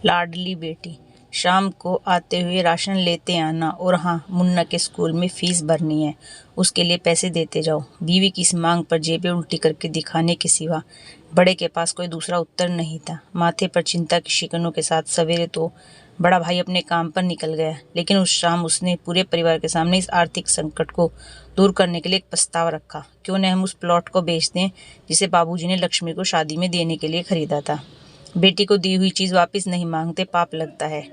लाडली बेटी, शाम को आते हुए राशन लेते आना और हाँ, मुन्ना के स्कूल में फीस भरनी है, उसके लिए पैसे देते जाओ। बीवी की इस मांग पर जेबें उल्टी करके दिखाने के सिवा बड़े के पास कोई दूसरा उत्तर नहीं था। माथे पर चिंता की शिकनों के साथ सवेरे तो बड़ा भाई अपने काम पर निकल गया, लेकिन उस शाम उसने पूरे परिवार के सामने इस आर्थिक संकट को दूर करने के लिए एक प्रस्ताव रखा। क्यों न हम उस प्लॉट को बेच दें जिसे बाबूजी ने लक्ष्मी को शादी में देने के लिए खरीदा था। बेटी को दी हुई चीज वापस नहीं मांगते पाप लगता है।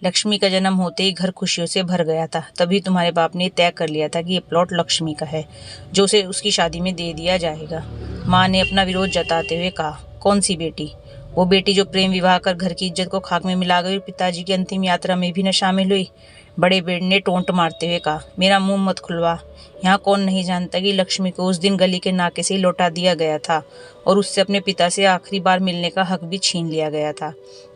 लक्ष्मी का जन्म होते ही घर खुशियों से भर गया था। तभी तुम्हारे बाप ने तय कर लिया था कि ये प्लॉट लक्ष्मी का है, जो उसे उसकी शादी में दे दिया जाएगा। माँ ने अपना विरोध जताते हुए कहा, कौन सी बेटी? वो बेटी जो प्रेम विवाह कर घर की इज्जत को खाक में मिला गई और पिताजी की अंतिम यात्रा में भी न शामिल हुई। बड़े बेटे ने टोंट मारते हुए कहा, मेरा मुंह मत खुलवा। यहाँ कौन नहीं जानता कि लक्ष्मी को उस दिन गली के नाके से ही लौटा दिया गया था और उससे अपने पिता से आखिरी बार मिलने का हक भी छीन लिया गया था।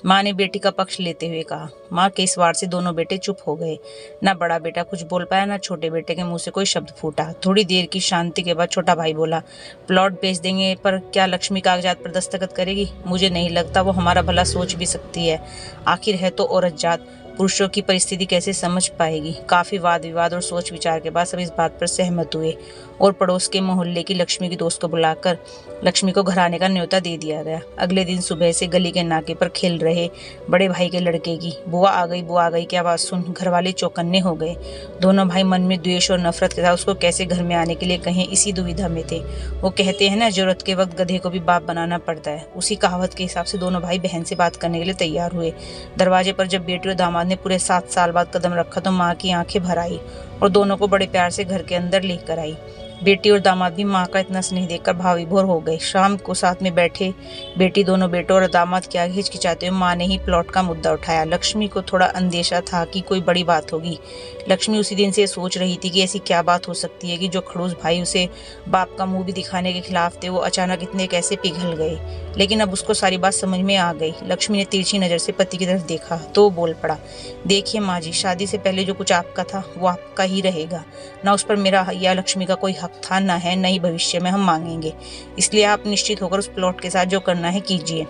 माँ ने बेटी का पक्ष लेते हुए कहा। माँ के इस वार से दोनों बेटे चुप हो गए। ना बड़ा बेटा कुछ बोल पाया, ना छोटे बेटे के मुंह से कोई शब्द फूटा। थोड़ी देर की शांति के बाद छोटा भाई बोला, प्लॉट बेच देंगे, पर क्या लक्ष्मी कागजात पर दस्तखत करेगी? मुझे नहीं लगता वो हमारा भला सोच भी सकती है। आखिर है तो औरत जात, पुरुषों की परिस्थिति कैसे समझ पाएगी? काफी वाद विवाद और सोच विचार के बाद सब इस बात पर सहमत हुए और पड़ोस के मोहल्ले की लक्ष्मी की दोस्त को बुलाकर लक्ष्मी को घर आने का न्योता दे दिया गया। अगले दिन सुबह से गली के नाके पर खेल रहे बड़े भाई के लड़के की बुआ आ गई की आवाज सुन घर वाले चौकन्ने हो गए। दोनों भाई मन में द्वेष और नफरत के साथ उसको कैसे घर में आने के लिए कहें, इसी दुविधा में थे। वो कहते हैं ना, जरूरत के वक्त गधे को भी बाप बनाना पड़ता है। उसी कहावत के हिसाब से दोनों भाई बहन से बात करने के लिए तैयार हुए। दरवाजे पर जब बेटी और दामाद ने पूरे 7 साल बाद कदम रखा तो माँ की आंखें भर आई और दोनों को बड़े प्यार से घर के अंदर लेकर आई। बेटी और दामाद भी माँ का इतना स्नेह देखकर भाव विभोर हो गए। शाम को साथ में बैठे बेटी दोनों बेटों और दामाद के आगे हिचकिचाते हुए माँ ने ही प्लॉट का मुद्दा उठाया। लक्ष्मी को थोड़ा अंदेशा था कि कोई बड़ी बात होगी। लक्ष्मी उसी दिन से सोच रही थी कि ऐसी क्या बात हो सकती है कि जो खड़ूस भाई उसे बाप का मुंह भी दिखाने के खिलाफ थे, वो अचानक इतने कैसे पिघल गए। लेकिन अब उसको सारी बात समझ में आ गई। लक्ष्मी ने तिरछी नजर से पति की तरफ देखा तो बोल पड़ा, देखिए माँ जी, शादी से पहले जो कुछ आपका था वो आपका ही रहेगा। ना उस पर मेरा या लक्ष्मी का कोई हक था, ना है, न ही भविष्य में हम मांगेंगे। इसलिए आप निश्चित होकर उस प्लॉट के साथ जो करना है कीजिए।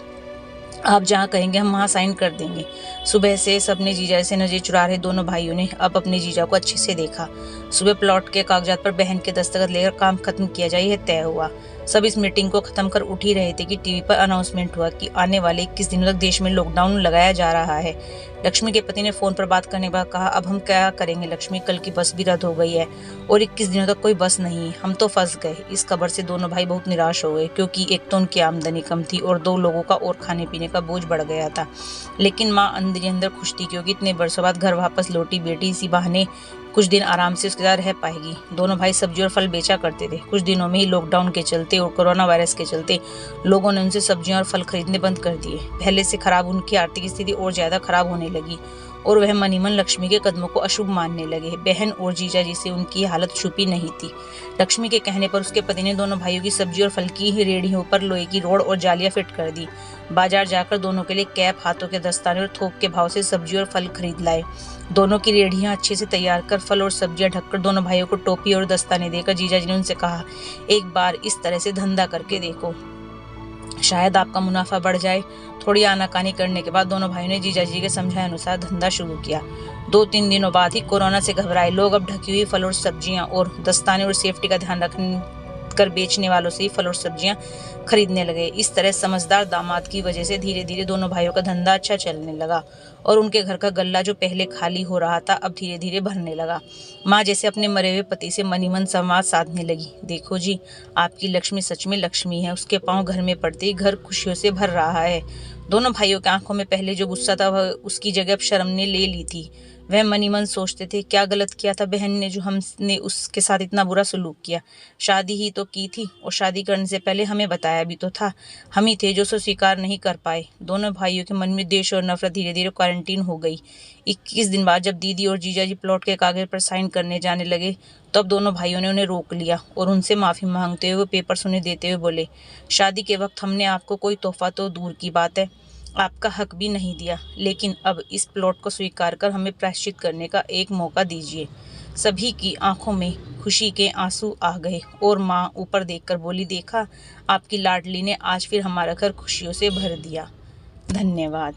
आप जहाँ कहेंगे हम वहाँ साइन कर देंगे। सुबह से सबने जीजा से नजर चुरा रहे दोनों भाइयों ने अब अपने जीजा को अच्छे से देखा। सुबह प्लॉट के कागजात पर बहन के दस्तखत लेकर काम खत्म किया जाए, यह तय हुआ। सब इस मीटिंग को खत्म कर उठ ही रहे थे कि टीवी पर अनाउंसमेंट हुआ कि आने वाले 21 दिनों तक देश में लॉकडाउन लगाया जा रहा है। लक्ष्मी के पति ने फोन पर बात करने के बाद कहा, अब हम क्या करेंगे लक्ष्मी, कल की बस भी रद्द हो गई है और 21 दिनों तक कोई बस नहीं, हम तो फंस गए। इस खबर से दोनों भाई बहुत निराश हो गए, क्योंकि एक तो उनकी आमदनी कम थी और 2 लोगों का और खाने पीने का बोझ बढ़ गया था। लेकिन माँ अंदर अंदर खुश थी, क्योंकि इतने वर्षों बाद घर वापस लौटी बेटी इसी बहाने कुछ दिन आराम से उसके साथ रह पाएगी। दोनों भाई सब्जी और फल बेचा करते थे। कुछ दिनों में ही लॉकडाउन के चलते और कोरोना वायरस के चलते लोगों ने उनसे सब्जियां और फल खरीदने बंद कर दिए। पहले से खराब उनकी आर्थिक स्थिति और ज्यादा खराब होने लगी और वह मन ही मन लक्ष्मी के कदमों को अशुभ मानने लगे। बहन और जीजा जी से उनकी हालत छुपी नहीं थी। लक्ष्मी के कहने पर उसके पति ने दोनों भाइयों की सब्जी और फल की रेहड़ियों पर लोहे की रोड और जालियां फिट कर दी। बाजार जाकर दोनों के लिए कैप, हाथों के दस्ताने और थोक के भाव से सब्जी और फल खरीद लाए। दोनों की रेहड़ियां अच्छे से तैयार कर फल और सब्जियां ढककर दोनों भाइयों को टोपी और दस्ताने देकर जीजा जी ने उनसे कहा, एक बार इस तरह से धंधा करके देखो, शायद आपका मुनाफा बढ़ जाए। थोड़ी आनाकानी करने के बाद दोनों भाइयों ने जीजा जी के समझाए अनुसार धंधा शुरू किया। 2-3 दिनों बाद ही कोरोना से घबराए लोग अब ढकी हुई फल और सब्जियां और दस्ताने और सेफ्टी का ध्यान रखकर बेचने वालों से ही फल और सब्जियां खरीदने लगे। इस तरह समझदार दामाद की वजह से धीरे धीरे दोनों भाइयों का धंधा अच्छा चलने लगा और उनके घर का गल्ला जो पहले खाली हो रहा था अब धीरे धीरे भरने लगा। माँ जैसे अपने मरे हुए पति से मनी मन संवाद साधने लगी। देखो जी, आपकी लक्ष्मी सच में लक्ष्मी है। उसके पांव घर में पड़ते ही घर खुशियों से भर रहा है। दोनों भाइयों की आंखों में पहले जो गुस्सा था वह उसकी जगह अब शर्म ने ले ली थी। वह मनी मन सोचते थे, क्या गलत किया था बहन ने जो हमने उसके साथ इतना बुरा सलूक किया। शादी ही तो की थी और शादी करने से पहले हमें बताया भी तो था। हम ही थे जो उसे स्वीकार नहीं कर पाए। दोनों भाइयों के मन में द्वेष और नफरत धीरे धीरे क्वारंटीन हो गई। 21 दिन बाद जब दीदी और जीजा जी प्लॉट के कागज पर साइन करने जाने लगे तो अब दोनों भाइयों ने उन्हें रोक लिया और उनसे माफी मांगते हुए पेपर्स उन्हें देते हुए बोले, शादी के वक्त हमने आपको कोई तोहफा तो दूर की बात है, आपका हक भी नहीं दिया, लेकिन अब इस प्लॉट को स्वीकार कर हमें प्रायश्चित करने का एक मौका दीजिए। सभी की आंखों में खुशी के आंसू आ गए और माँ ऊपर देखकर बोली, देखा, आपकी लाडली ने आज फिर हमारा घर खुशियों से भर दिया। धन्यवाद।